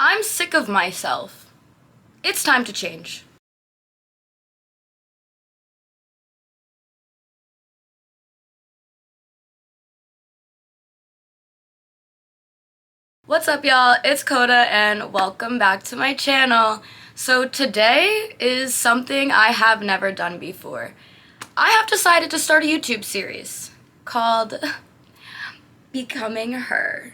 I'm sick of myself. It's time to change. What's up, y'all? It's Coda and welcome back to my channel. So today is something I have never done before. I have decided to start a YouTube series called Becoming Her.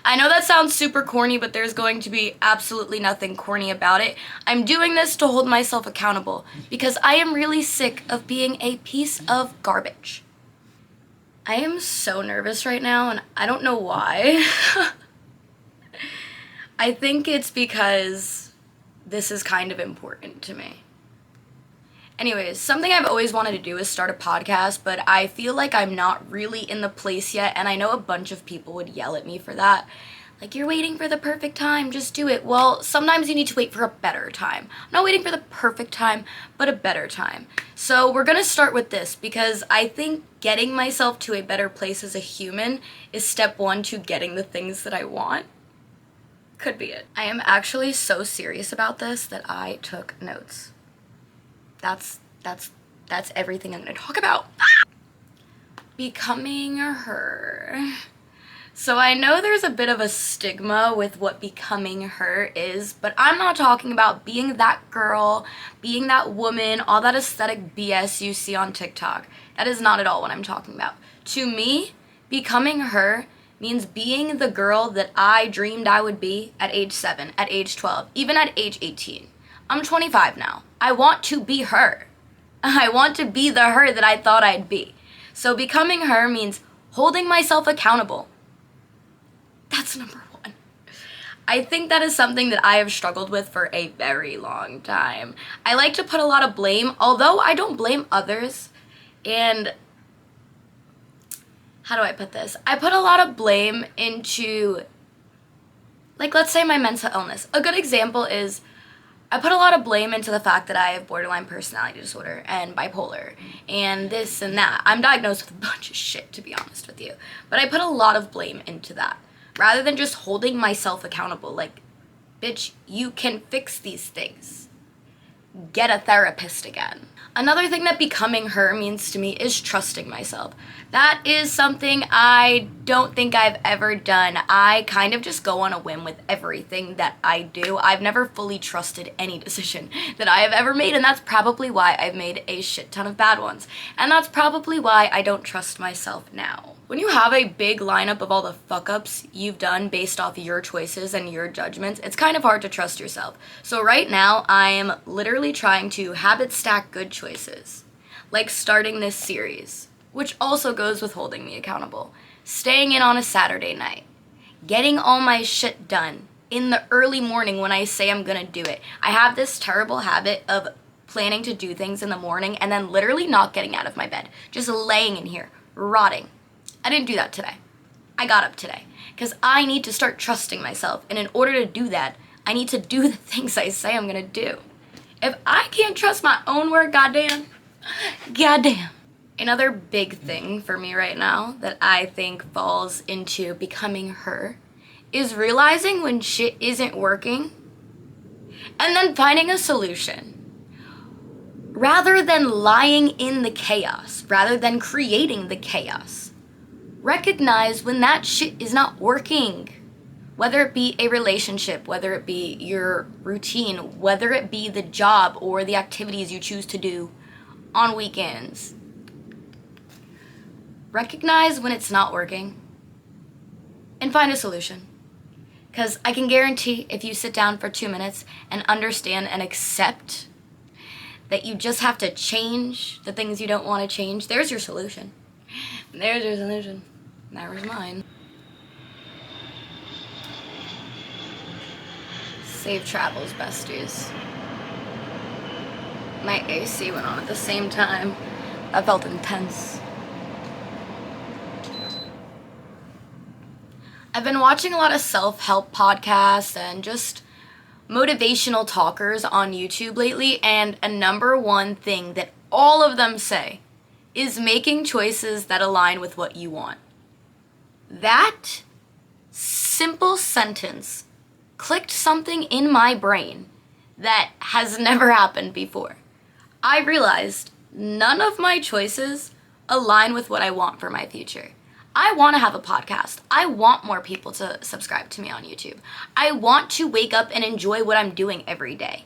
I know that sounds super corny, but there's going to be absolutely nothing corny about it. I'm doing this to hold myself accountable because I am really sick of being a piece of garbage. I am so nervous right now and I don't know why. I think it's because this is kind of important to me. Anyways, something I've always wanted to do is start a podcast, but I feel like I'm not really in the place yet, and I know a bunch of people would yell at me for that. Like, you're waiting for the perfect time, just do it. Well, sometimes you need to wait for a better time. I'm not waiting for the perfect time, but a better time. So we're gonna start with this because I think getting myself to a better place as a human is step one to getting the things that I want. Could be it. I am actually so serious about this that I took notes. That's everything I'm gonna talk about. Becoming her. So I know there's a bit of a stigma with what becoming her is, but I'm not talking about being that girl, being that woman, all that aesthetic BS you see on TikTok. That is not at all what I'm talking about. To me, becoming her means being the girl that I dreamed I would be at age 7, at age 12, even at age 18. I'm 25 now. I want to be her. I want to be the her that I thought I'd be. So becoming her means holding myself accountable. That's number one. I think that is something that I have struggled with for a very long time. I like to put a lot of blame, although I don't blame others. And how do I put this? I put a lot of blame into, like, let's say my mental illness. A good example is I put a lot of blame into the fact that I have borderline personality disorder and bipolar and this and that. I'm diagnosed with a bunch of shit, to be honest with you. But I put a lot of blame into that rather than just holding myself accountable. Like, bitch, you can fix these things. Get a therapist again. Another thing that becoming her means to me is trusting myself. That is something I don't think I've ever done. I kind of just go on a whim with everything that I do. I've never fully trusted any decision that I have ever made, and that's probably why I've made a shit ton of bad ones. And that's probably why I don't trust myself now. When you have a big lineup of all the fuck-ups you've done based off your choices and your judgments, it's kind of hard to trust yourself. So right now, I am literally trying to habit stack good choices, like starting this series, which also goes with holding me accountable, staying in on a Saturday night, getting all my shit done in the early morning when I say I'm gonna do it. I have this terrible habit of planning to do things in the morning and then literally not getting out of my bed, just laying in here, rotting. I didn't do that today. I got up today because I need to start trusting myself, and in order to do that, I need to do the things I say I'm gonna do. If I can't trust my own word, goddamn. Another big thing for me right now that I think falls into becoming her is realizing when shit isn't working and then finding a solution. Rather than lying in the chaos, rather than creating the chaos, recognize when that shit is not working. Whether it be a relationship, whether it be your routine, whether it be the job or the activities you choose to do on weekends. Recognize when it's not working and find a solution. Because I can guarantee if you sit down for 2 minutes and understand and accept that you just have to change the things you don't want to change, there's your solution. There's your solution. There's mine. Safe travels, besties. My AC went on at the same time. That felt intense. I've been watching a lot of self-help podcasts and just motivational talkers on YouTube lately, and a number one thing that all of them say is making choices that align with what you want. That simple sentence clicked something in my brain that has never happened before. I realized none of my choices align with what I want for my future. I want to have a podcast. I want more people to subscribe to me on YouTube. I want to wake up and enjoy what I'm doing every day.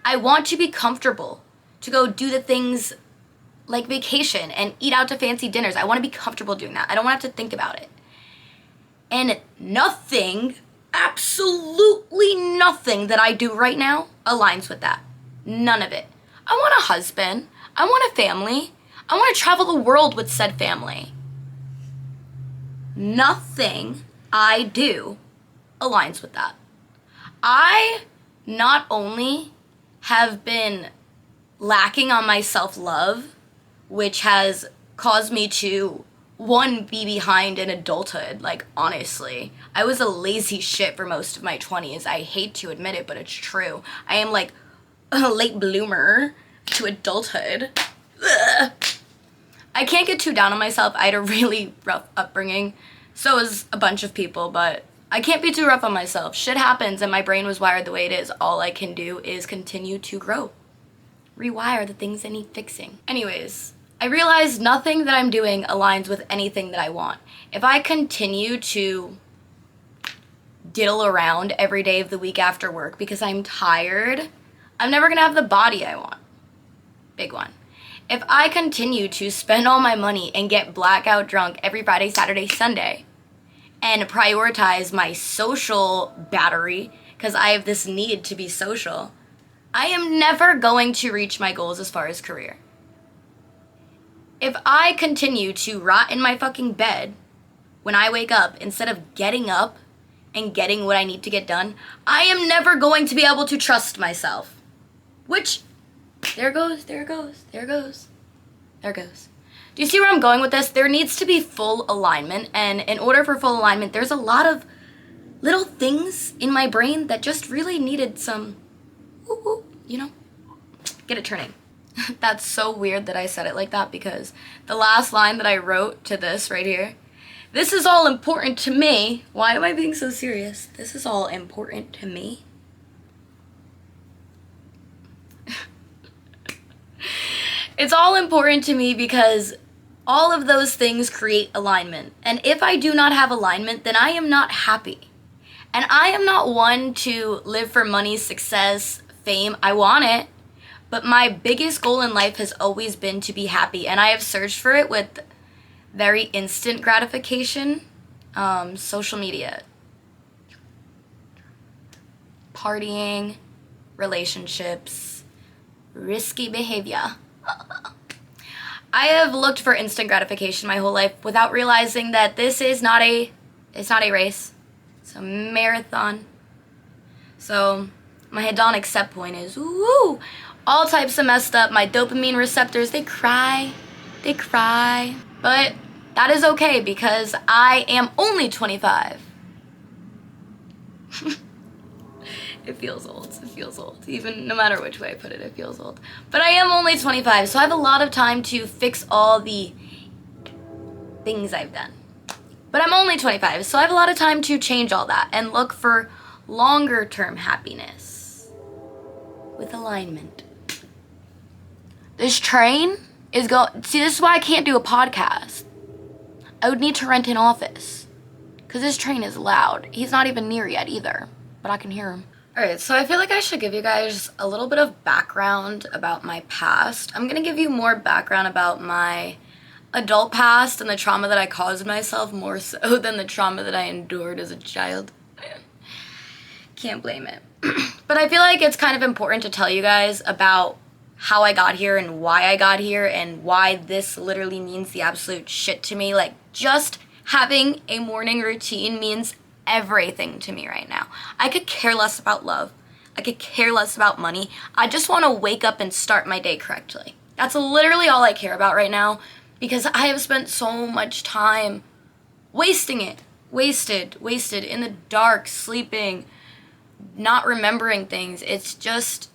I want to be comfortable to go do the things like vacation and eat out to fancy dinners. I want to be comfortable doing that. I don't want to have to think about it. And nothing, absolutely nothing that I do right now aligns with that. None of it. I want a husband. I want a family. I want to travel the world with said family. Nothing I do aligns with that. I not only have been lacking on my self-love, which has caused me to, one, be behind in adulthood. Like, honestly, I was a lazy shit for most of my 20s. I hate to admit it, but it's true. I am like a late bloomer to adulthood. Ugh. I can't get too down on myself. I had a really rough upbringing. So is a bunch of people, but I can't be too rough on myself. Shit happens and my brain was wired the way it is. All I can do is continue to grow. Rewire the things that need fixing. Anyways, I realized nothing that I'm doing aligns with anything that I want. If I continue to diddle around every day of the week after work because I'm tired, I'm never gonna have the body I want. Big one. If I continue to spend all my money and get blackout drunk every Friday, Saturday, Sunday, and prioritize my social battery, because I have this need to be social, I am never going to reach my goals as far as career. If I continue to rot in my fucking bed when I wake up instead of getting up and getting what I need to get done, I am never going to be able to trust myself. Which, there goes. Do you see where I'm going with this? There needs to be full alignment, and in order for full alignment, there's a lot of little things in my brain that just really needed some, get it turning. That's so weird that I said it like that, because the last line that I wrote to this right here, this is all important to me. Why am I being so serious? This is all important to me. It's all important to me because all of those things create alignment. And if I do not have alignment, then I am not happy. And I am not one to live for money, success, fame. I want it. But my biggest goal in life has always been to be happy. And I have searched for it with very instant gratification, social media, partying, relationships, risky behavior. I have looked for instant gratification my whole life without realizing that this is not a race. It's a marathon. So my hedonic set point is, woo, all types of messed up. My dopamine receptors, they cry. But that is okay because I am only 25. It feels old. Even no matter which way I put it, it feels old. But I am only 25, so I have a lot of time to fix all the things I've done. But I'm only 25, so I have a lot of time to change all that and look for longer term happiness with alignment. This train is see, this is why I can't do a podcast. I would need to rent an office because this train is loud. He's not even near yet either, but I can hear him. Alright, so I feel like I should give you guys a little bit of background about my past. I'm gonna give you more background about my adult past and the trauma that I caused myself more so than the trauma that I endured as a child. Can't blame it. But I feel like it's kind of important to tell you guys about how I got here and why I got here and why this literally means the absolute shit to me. Like, just having a morning routine means everything to me right now. I could care less about love. I could care less about money. I just want to wake up and start my day correctly. That's literally all I care about right now because I have spent so much time wasting it. Wasted in the dark, sleeping, not remembering things. It's just,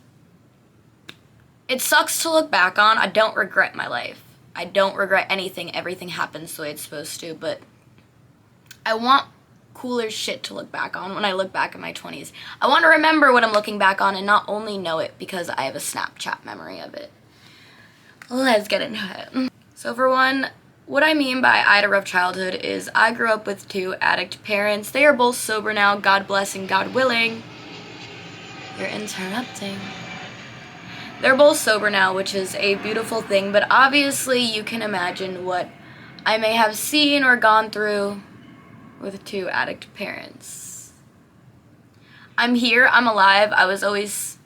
it sucks to look back on. I don't regret my life. I don't regret anything. Everything happens the way it's supposed to, but I want cooler shit to look back on when I look back at my 20s. I want to remember what I'm looking back on and not only know it because I have a Snapchat memory of it. Let's get into it. So for one, what I mean by I had a rough childhood is I grew up with 2 addict parents. They are both sober now, God bless and God willing. You're interrupting. They're both sober now, which is a beautiful thing, but obviously you can imagine what I may have seen or gone through with 2 addict parents. I'm here, I'm alive, I was always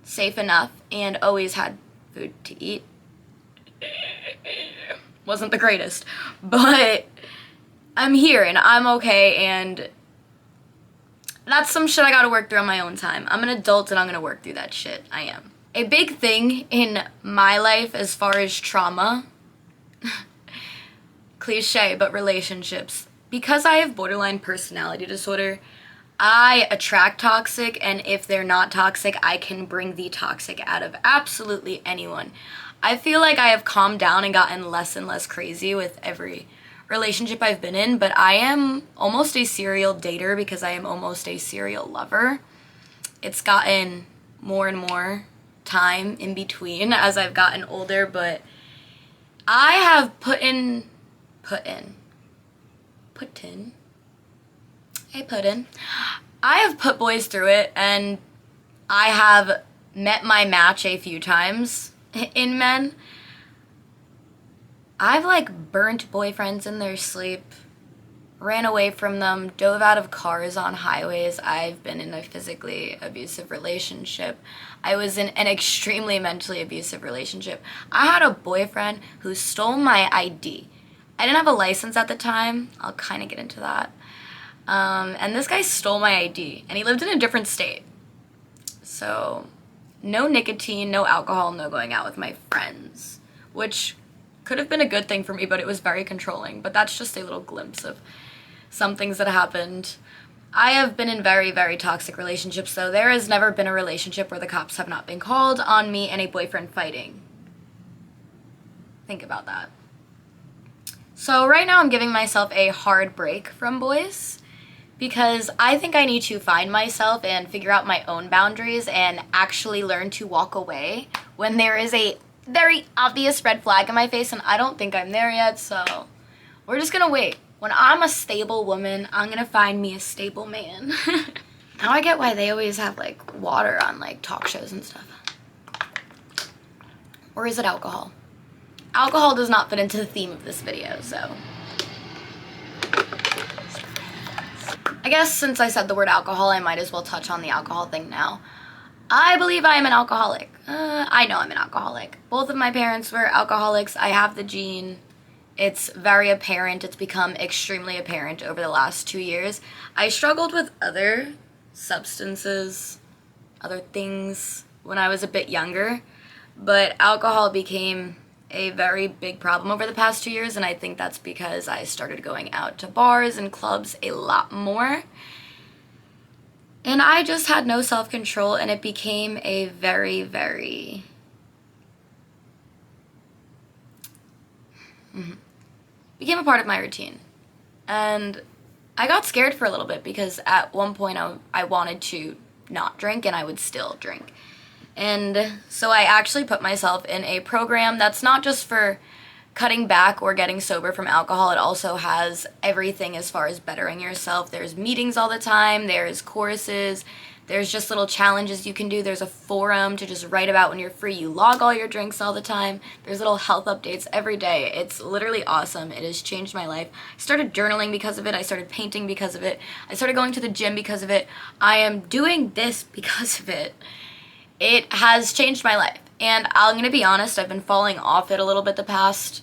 safe enough and always had food to eat. Wasn't the greatest, but I'm here and I'm okay, and that's some shit I gotta work through on my own time. I'm an adult and I'm gonna work through that shit. I am. A big thing in my life as far as trauma, cliche, but relationships. Because I have borderline personality disorder, I attract toxic, and if they're not toxic, I can bring the toxic out of absolutely anyone. I feel like I have calmed down and gotten less and less crazy with every relationship I've been in, but I am almost a serial dater because I am almost a serial lover. It's gotten more and more time in between as I've gotten older, but I have put in. I have put boys through it, and I have met my match a few times in men. I've like burnt boyfriends in their sleep, ran away from them, dove out of cars on highways. I've been in a physically abusive relationship. I was in an extremely mentally abusive relationship. I had a boyfriend who stole my ID. I didn't have a license at the time. I'll kind of get into that. And this guy stole my ID, and he lived in a different state. So, no nicotine, no alcohol, no going out with my friends, which could have been a good thing for me, but it was very controlling. But that's just a little glimpse of some things that happened. I have been in very, very toxic relationships, though. There has never been a relationship where the cops have not been called on me and a boyfriend fighting. Think about that. So right now I'm giving myself a hard break from boys because I think I need to find myself and figure out my own boundaries and actually learn to walk away when there is a very obvious red flag in my face, and I don't think I'm there yet, so we're just gonna wait. When I'm a stable woman, I'm gonna find me a stable man. Now I get why they always have like water on like talk shows and stuff. Or is it alcohol? Alcohol does not fit into the theme of this video, so. I guess since I said the word alcohol, I might as well touch on the alcohol thing now. I believe I am an alcoholic. I know I'm an alcoholic. Both of my parents were alcoholics. I have the gene. It's very apparent. It's become extremely apparent over the last 2 years. I struggled with other substances, other things when I was a bit younger, but alcohol became a very big problem over the past 2 years, and I think that's because I started going out to bars and clubs a lot more. And I just had no self-control, and it became a very, very became a part of my routine. And I got scared for a little bit because at one point I wanted to not drink, and I would still drink. And so I actually put myself in a program that's not just for cutting back or getting sober from alcohol. It also has everything as far as bettering yourself. There's meetings all the time, there's courses, there's just little challenges you can do. There's a forum to just write about when you're free. You log all your drinks all the time. There's little health updates every day. It's literally awesome. It has changed my life. I started journaling because of it. I started painting because of it. I started going to the gym because of it. I am doing this because of it. It has changed my life. And I'm going to be honest, I've been falling off it a little bit the past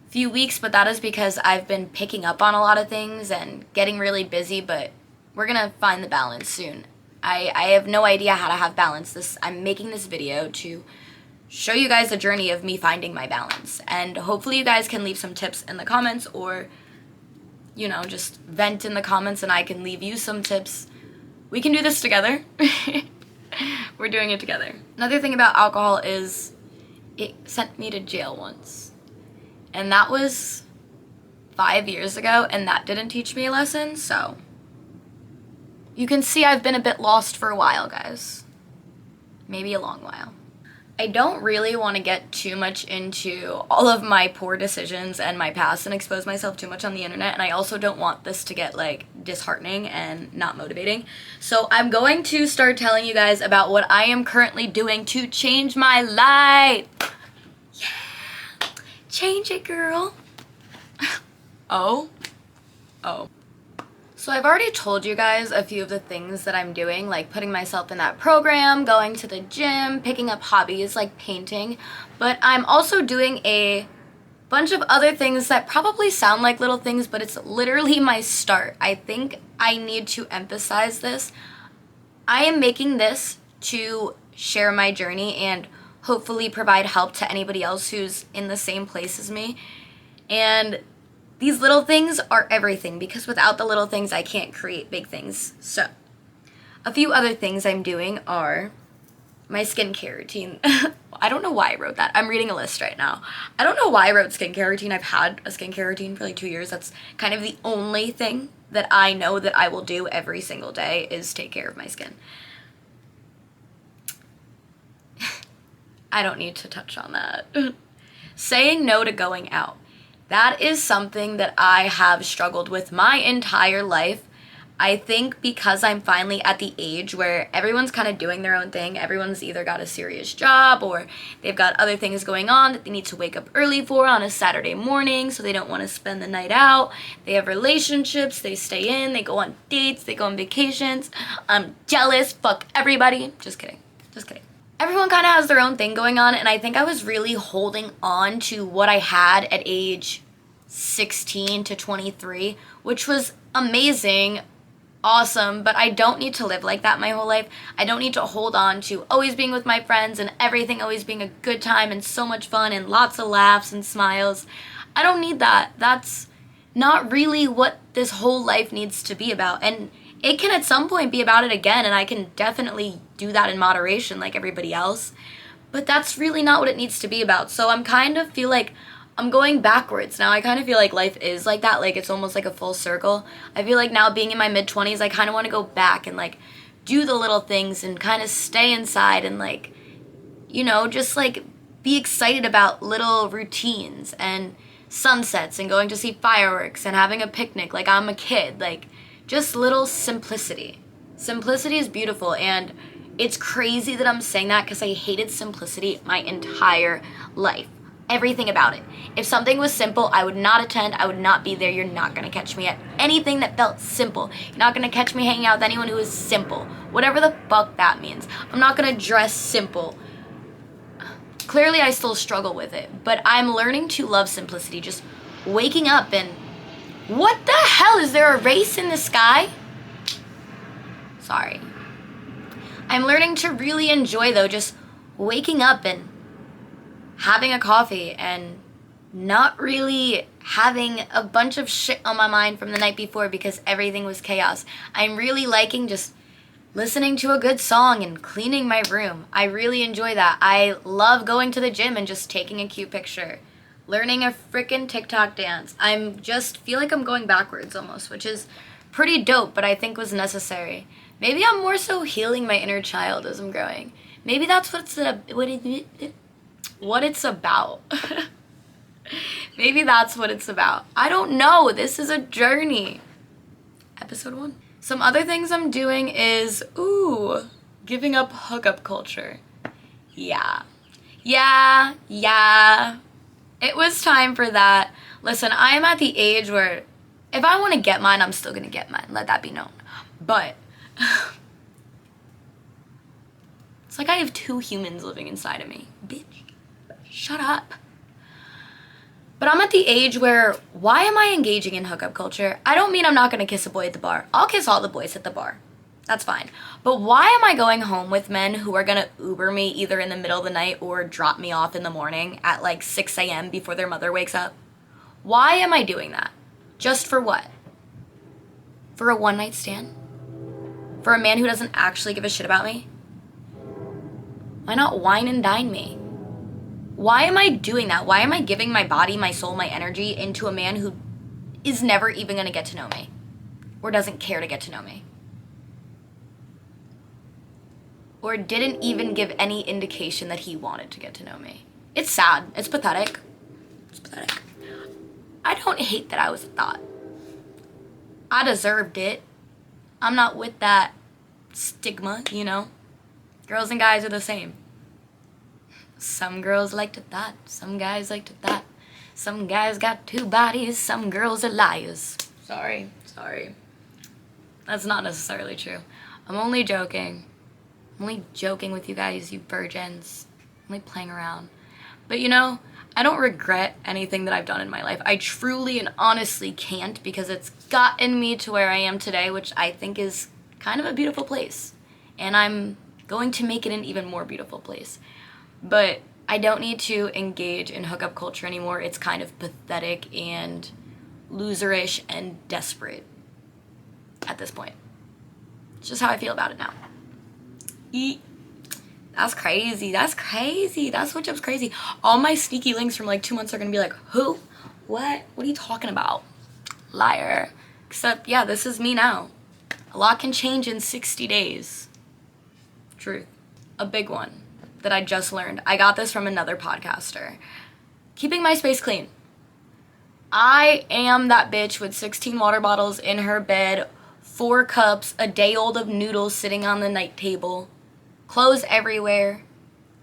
few weeks, but that is because I've been picking up on a lot of things and getting really busy, but we're going to find the balance soon. I have no idea how to have balance. I'm making this video to show you guys the journey of me finding my balance, and hopefully you guys can leave some tips in the comments, or, you know, just vent in the comments and I can leave you some tips. We can do this together. We're doing it together. Another thing about alcohol is it sent me to jail once. And that was 5 years ago, and that didn't teach me a lesson, so you can see I've been a bit lost for a while, guys. Maybe a long while. I don't really want to get too much into all of my poor decisions and my past and expose myself too much on the internet, and I also don't want this to get like disheartening and not motivating. So I'm going to start telling you guys about what I am currently doing to change my life. Yeah, change it, girl. Oh. So I've already told you guys a few of the things that I'm doing, like putting myself in that program, going to the gym, picking up hobbies like painting, but I'm also doing a bunch of other things that probably sound like little things, but it's literally my start. I think I need to emphasize this. I am making this to share my journey and hopefully provide help to anybody else who's in the same place as me. And these little things are everything, because without the little things, I can't create big things. So, a few other things I'm doing are my skincare routine. I don't know why I wrote that. I'm reading a list right now. I don't know why I wrote skincare routine. I've had a skincare routine for like 2 years. That's kind of the only thing that I know that I will do every single day is take care of my skin. I don't need to touch on that. Saying no to going out. That is something that I have struggled with my entire life. I think because I'm finally at the age where everyone's kind of doing their own thing. Everyone's either got a serious job or they've got other things going on that they need to wake up early for on a Saturday morning, so they don't want to spend the night out. They have relationships, they stay in, they go on dates, they go on vacations. I'm jealous, fuck everybody. Just kidding. Everyone kind of has their own thing going on, and I think I was really holding on to what I had at age 16 to 23, which was amazing, awesome, but I don't need to live like that my whole life. I don't need to hold on to always being with my friends and everything always being a good time and so much fun and lots of laughs and smiles. I don't need that. That's not really what this whole life needs to be about, and it can at some point be about it again, and I can definitely do that in moderation like everybody else, but that's really not what it needs to be about. So I'm kind of feel like I'm going backwards now. I kind of feel like life is like that, like it's almost like a full circle. I feel like now being in my mid-20s, I kind of want to go back and like do the little things and kind of stay inside and like, you know, just like be excited about little routines and sunsets and going to see fireworks and having a picnic like I'm a kid, like just little simplicity. Simplicity is beautiful, and it's crazy that I'm saying that because I hated simplicity my entire life. Everything about it. If something was simple, I would not attend, I would not be there. You're not going to catch me at anything that felt simple. You're not going to catch me hanging out with anyone who is simple. Whatever the fuck that means. I'm not going to dress simple. Clearly, I still struggle with it, but I'm learning to love simplicity. Just waking up and... What the hell? Is there a race in the sky? Sorry. I'm learning to really enjoy, though, just waking up and having a coffee and not really having a bunch of shit on my mind from the night before because everything was chaos. I'm really liking just listening to a good song and cleaning my room. I really enjoy that. I love going to the gym and just taking a cute picture. Learning a freaking TikTok dance. I'm just feel like I'm going backwards almost, which is pretty dope, but I think was necessary. Maybe I'm more so healing my inner child as I'm growing. Maybe that's what it's about. Maybe that's what it's about. I don't know. This is a journey. Episode 1. Some other things I'm doing is, giving up hookup culture. Yeah. It was time for that. Listen, I am at the age where if I want to get mine, I'm still going to get mine. Let that be known. But it's like I have 2 humans living inside of me. Bitch, shut up. But I'm at the age where, why am I engaging in hookup culture? I don't mean I'm not going to kiss a boy at the bar. I'll kiss all the boys at the bar. That's fine. But why am I going home with men who are going to Uber me either in the middle of the night or drop me off in the morning at like 6 a.m. before their mother wakes up? Why am I doing that? Just for what? For a one-night stand? For a man who doesn't actually give a shit about me? Why not wine and dine me? Why am I doing that? Why am I giving my body, my soul, my energy into a man who is never even going to get to know me or doesn't care to get to know me or didn't even give any indication that he wanted to get to know me. It's sad. It's pathetic. It's pathetic. I don't hate that I was a thought. I deserved it. I'm not with that stigma, you know? Girls and guys are the same. Some girls like to thought, some guys like to thought. Some guys got two bodies, some girls are liars. Sorry. That's not necessarily true. I'm only joking. I'm only joking with you guys, you virgins. I'm only playing around. But you know, I don't regret anything that I've done in my life. I truly and honestly can't, because it's gotten me to where I am today, which I think is kind of a beautiful place. And I'm going to make it an even more beautiful place. But I don't need to engage in hookup culture anymore. It's kind of pathetic and loserish and desperate at this point. It's just how I feel about it now. That's crazy. That switch up's crazy. All my sneaky links from like 2 months are gonna be like, who? What? What are you talking about? Liar. Except, yeah, this is me now. A lot can change in 60 days. Truth. A big one that I just learned. I got this from another podcaster. Keeping my space clean. I am that bitch with 16 water bottles in her bed, 4 cups, a day old of noodles sitting on the night table, clothes everywhere,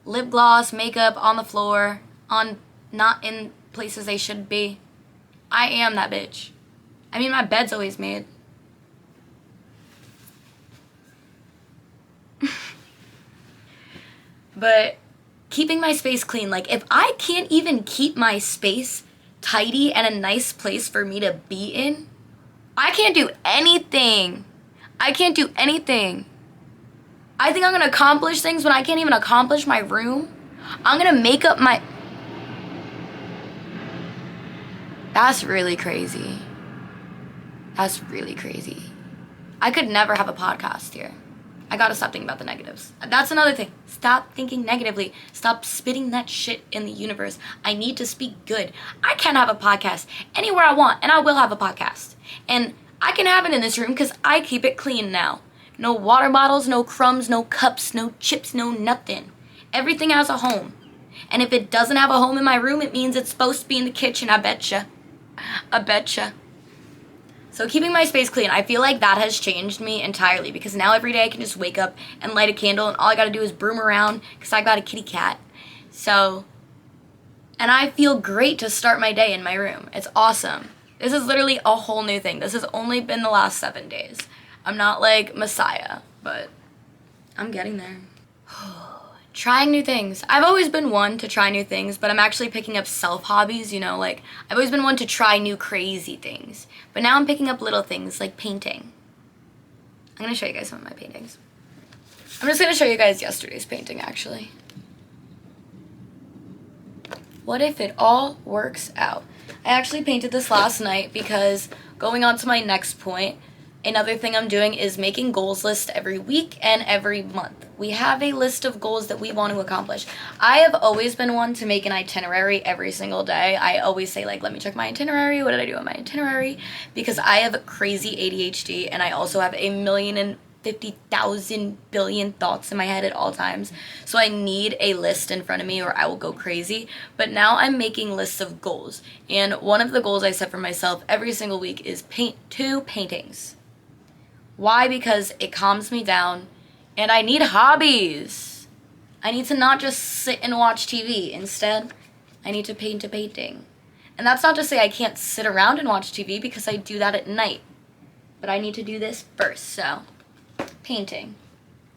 lip gloss, makeup on the floor, not in places they should be. I am that bitch. I mean, my bed's always made. But keeping my space clean, like if I can't even keep my space tidy and a nice place for me to be in, I can't do anything. I think I'm gonna accomplish things when I can't even accomplish my room. I'm gonna make up my... That's really crazy. I could never have a podcast here. I gotta stop thinking about the negatives. That's another thing. Stop thinking negatively. Stop spitting that shit in the universe. I need to speak good. I can have a podcast anywhere I want, and I will have a podcast. And I can have it in this room because I keep it clean now. No water bottles, no crumbs, no cups, no chips, no nothing. Everything has a home. And if it doesn't have a home in my room, it means it's supposed to be in the kitchen, I betcha. So keeping my space clean, I feel like that has changed me entirely, because now every day I can just wake up and light a candle and all I gotta do is broom around because I got a kitty cat. So, and I feel great to start my day in my room. It's awesome. This is literally a whole new thing. This has only been the last 7 days. I'm not like Messiah, but I'm getting there. Trying new things. I've always been one to try new things, but I'm actually picking up self-hobbies, you know, like I've always been one to try new crazy things. But now I'm picking up little things like painting. I'm gonna show you guys some of my paintings. I'm just gonna show you guys yesterday's painting, actually. What if it all works out? I actually painted this last night because going on to my next point, another thing I'm doing is making goals lists every week and every month. We have a list of goals that we want to accomplish. I have always been one to make an itinerary every single day. I always say, like, let me check my itinerary. What did I do on my itinerary? Because I have crazy ADHD, and I also have 1,050,000 billion thoughts in my head at all times. So I need a list in front of me or I will go crazy. But now I'm making lists of goals. And one of the goals I set for myself every single week is paint 2 paintings. Why? Because it calms me down, and I need hobbies. I need to not just sit and watch TV. Instead, I need to paint a painting. And that's not to say I can't sit around and watch TV, because I do that at night. But I need to do this first, so painting.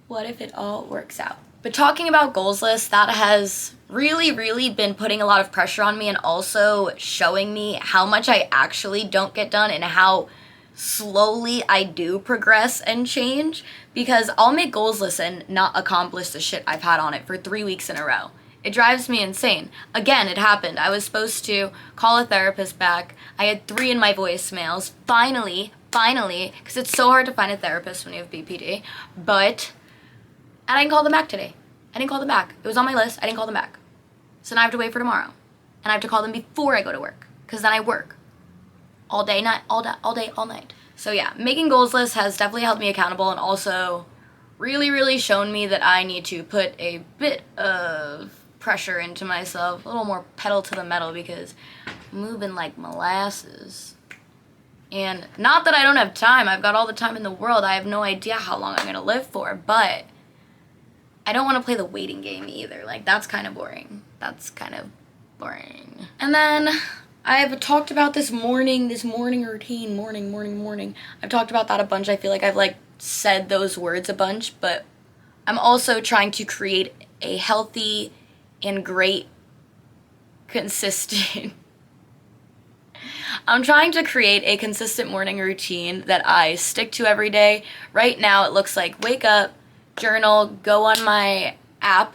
What if it all works out? But talking about goals lists, that has really been putting a lot of pressure on me, and also showing me how much I actually don't get done and how slowly I do progress and change, because I'll make goals lists and not accomplish the shit I've had on it for 3 weeks in a row. It drives me insane. Again, it happened. I was supposed to call a therapist back. I had 3 in my voicemails. Finally, because it's so hard to find a therapist when you have BPD, but I didn't call them back today. It was on my list. I didn't call them back. So now I have to wait for tomorrow. And I have to call them before I go to work, because then I work all day, night, all day, all night. So yeah, making goals lists has definitely held me accountable and also really shown me that I need to put a bit of pressure into myself, a little more pedal to the metal, because I'm moving like molasses. And not that I don't have time, I've got all the time in the world. I have no idea how long I'm gonna live for, but I don't want to play the waiting game either. Like, that's kind of boring. And then I've talked about this morning routine, morning. I've talked about that a bunch. I feel like I've like said those words a bunch, but I'm also trying to create a healthy and great consistent I'm trying to create a consistent morning routine that I stick to every day. Right now it looks like wake up, journal, go on my app,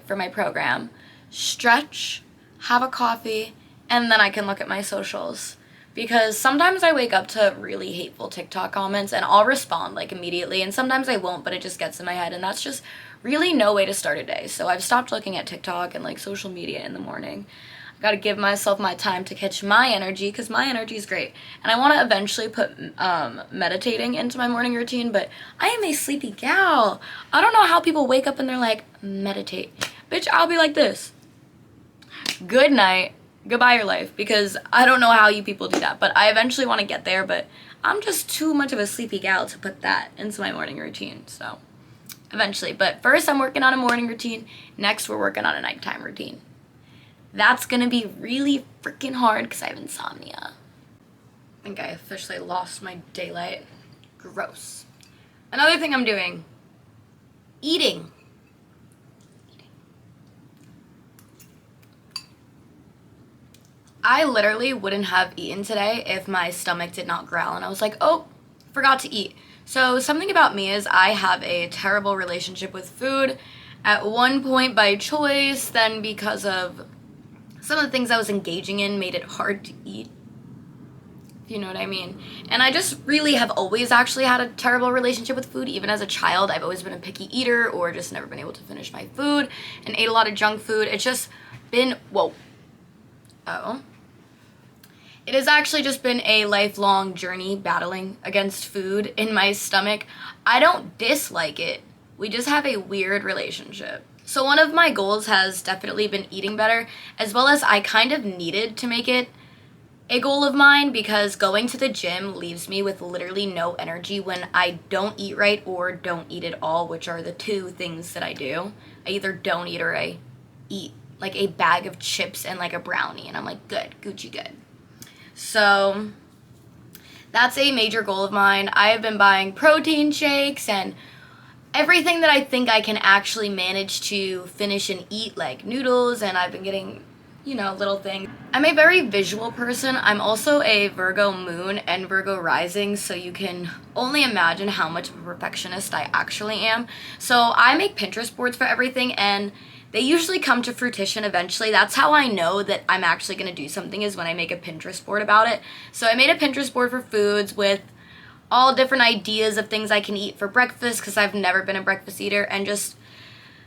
for my program, stretch, have a coffee, and then I can look at my socials. Because sometimes I wake up to really hateful TikTok comments and I'll respond like immediately, and sometimes I won't, but it just gets in my head, and that's just really no way to start a day. So I've stopped looking at TikTok and like social media in the morning. I gotta give myself my time to catch my energy, because my energy is great. And I want to eventually put meditating into my morning routine, but I am a sleepy gal. I don't know how people wake up and they're like, meditate. Bitch, I'll be like this. Good night. Goodbye your life, because I don't know how you people do that, but I eventually want to get there, but I'm just too much of a sleepy gal to put that into my morning routine, so eventually. But first I'm working on a morning routine, next we're working on a nighttime routine. That's gonna be really freaking hard because I have insomnia. I think I officially lost my daylight. Gross. Another thing I'm doing, eating. I literally wouldn't have eaten today if my stomach did not growl and I was like, oh, forgot to eat. So something about me is I have a terrible relationship with food. At one point by choice, then because of some of the things I was engaging in made it hard to eat, if you know what I mean. And I just really have always actually had a terrible relationship with food. Even as a child, I've always been a picky eater or just never been able to finish my food and ate a lot of junk food. It's just been, whoa. Oh. It has actually just been a lifelong journey battling against food in my stomach. I don't dislike it. We just have a weird relationship. So one of my goals has definitely been eating better, as well as I kind of needed to make it a goal of mine because going to the gym leaves me with literally no energy when I don't eat right or don't eat at all, which are the two things that I do. I either don't eat or I eat like a bag of chips and like a brownie, and I'm like, good, Gucci good. So that's a major goal of mine. I have been buying protein shakes and everything that I think I can actually manage to finish and eat, like noodles, and I've been getting, you know, little things. I'm a very visual person. I'm also a Virgo moon and Virgo rising, so you can only imagine how much of a perfectionist I actually am. So I make Pinterest boards for everything, and they usually come to fruition eventually. That's how I know that I'm actually going to do something, is when I make a Pinterest board about it. So I made a Pinterest board for foods with all different ideas of things I can eat for breakfast, because I've never been a breakfast eater, and just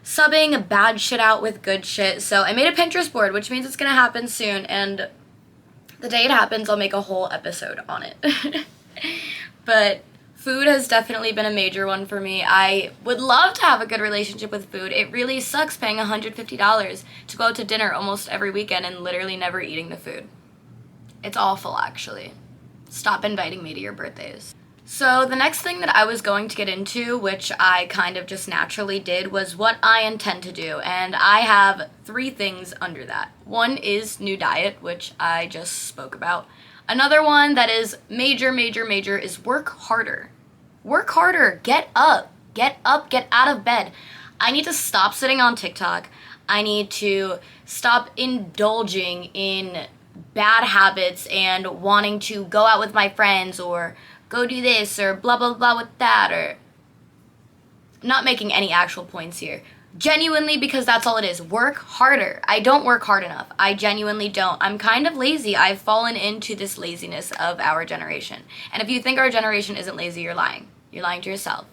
subbing bad shit out with good shit. So I made a Pinterest board, which means it's going to happen soon, and the day it happens, I'll make a whole episode on it. But food has definitely been a major one for me. I would love to have a good relationship with food. It really sucks paying $150 to go out to dinner almost every weekend and literally never eating the food. It's awful, actually. Stop inviting me to your birthdays. So the next thing that I was going to get into, which I kind of just naturally did, was what I intend to do. And I have 3 things under that. One is new diet, which I just spoke about. Another one that is major is work harder. Work harder. Get up. Get out of bed. I need to stop sitting on TikTok. I need to stop indulging in bad habits and wanting to go out with my friends or go do this or blah blah blah with that, or not making any actual points here. Genuinely, because that's all it is. Work harder. I don't work hard enough. I genuinely don't. I'm kind of lazy. I've fallen into this laziness of our generation. And if you think our generation isn't lazy, you're lying. You're lying to yourself.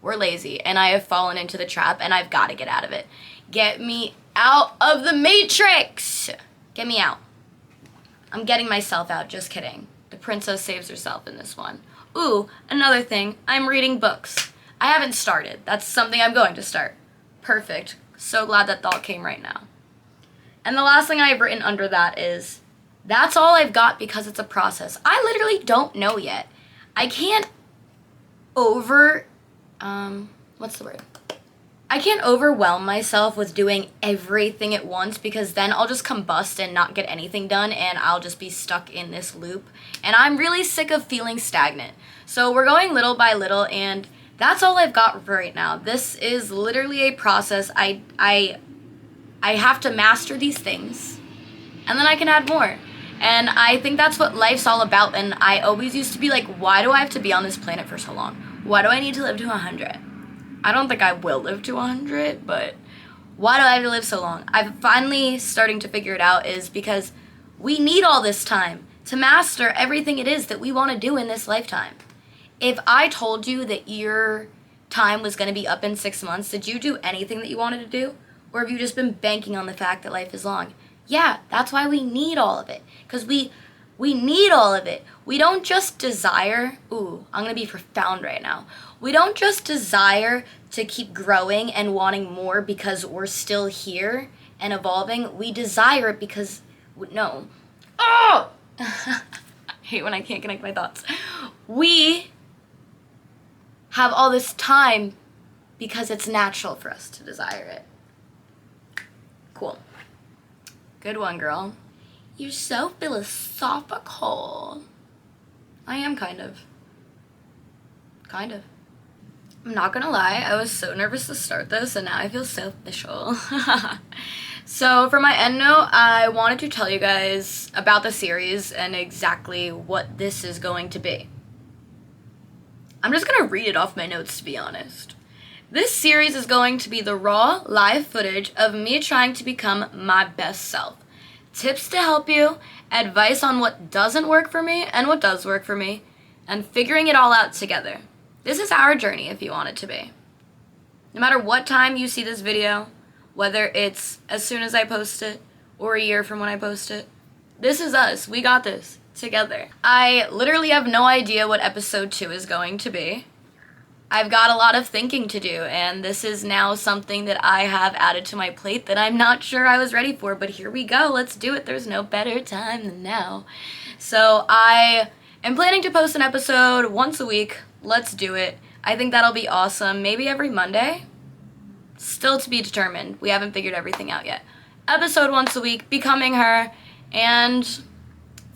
We're lazy, and I have fallen into the trap, and I've got to get out of it. Get me out of the matrix. Get me out. I'm getting myself out. Just kidding. The princess saves herself in this one. Ooh, another thing, I'm reading books. I haven't started. That's something I'm going to start. Perfect. So glad that thought came right now. And the last thing I've written under that is, that's all I've got because it's a process. I literally don't know yet. I can't I can't overwhelm myself with doing everything at once, because then I'll just combust and not get anything done, and I'll just be stuck in this loop. And I'm really sick of feeling stagnant. So we're going little by little, and that's all I've got right now. This is literally a process. I have to master these things, and then I can add more. And I think that's what life's all about. And I always used to be like, why do I have to be on this planet for so long? Why do I need to live to 100? I don't think I will live to 100, but why do I have to live so long? I'm finally starting to figure it out, is because we need all this time to master everything it is that we want to do in this lifetime. If I told you that your time was going to be up in 6 months, did you do anything that you wanted to do? Or have you just been banking on the fact that life is long? Yeah, that's why we need all of it. Because we need all of it. We don't just desire, ooh, I'm going to be profound right now. We don't just desire to keep growing and wanting more because we're still here and evolving. We desire it because, no. Oh! I hate when I can't connect my thoughts. We have all this time because it's natural for us to desire it. Cool. Good one, girl. You're so philosophical. I am kind of. Kind of. I'm not gonna lie, I was so nervous to start this, and now I feel so official. So for my end note, I wanted to tell you guys about the series and exactly what this is going to be. I'm just gonna read it off my notes, to be honest. This series is going to be the raw, live footage of me trying to become my best self. Tips to help you, advice on what doesn't work for me and what does work for me, and figuring it all out together. This is our journey, if you want it to be. No matter what time you see this video, whether it's as soon as I post it or a year from when I post it, this is us. We got this together. I literally have no idea what episode 2 is going to be. I've got a lot of thinking to do, and this is now something that I have added to my plate that I'm not sure I was ready for, but here we go. Let's do it. There's no better time than now. So I am planning to post an episode once a week. Let's do it. I think that'll be awesome. Maybe every Monday? Still to be determined. We haven't figured everything out yet. Episode once a week, becoming her, and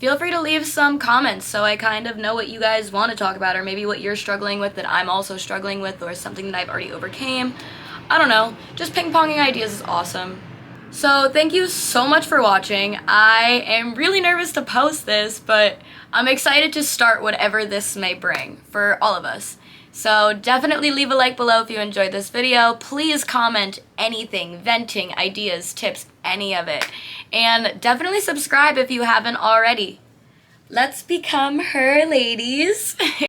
feel free to leave some comments so I kind of know what you guys want to talk about, or maybe what you're struggling with that I'm also struggling with, or something that I've already overcame. I don't know. Just ping-ponging ideas is awesome. So thank you so much for watching. I am really nervous to post this, but I'm excited to start whatever this may bring for all of us. So definitely leave a like below if you enjoyed this video. Please comment anything, venting, ideas, tips, any of it. And definitely subscribe if you haven't already. Let's become her, ladies.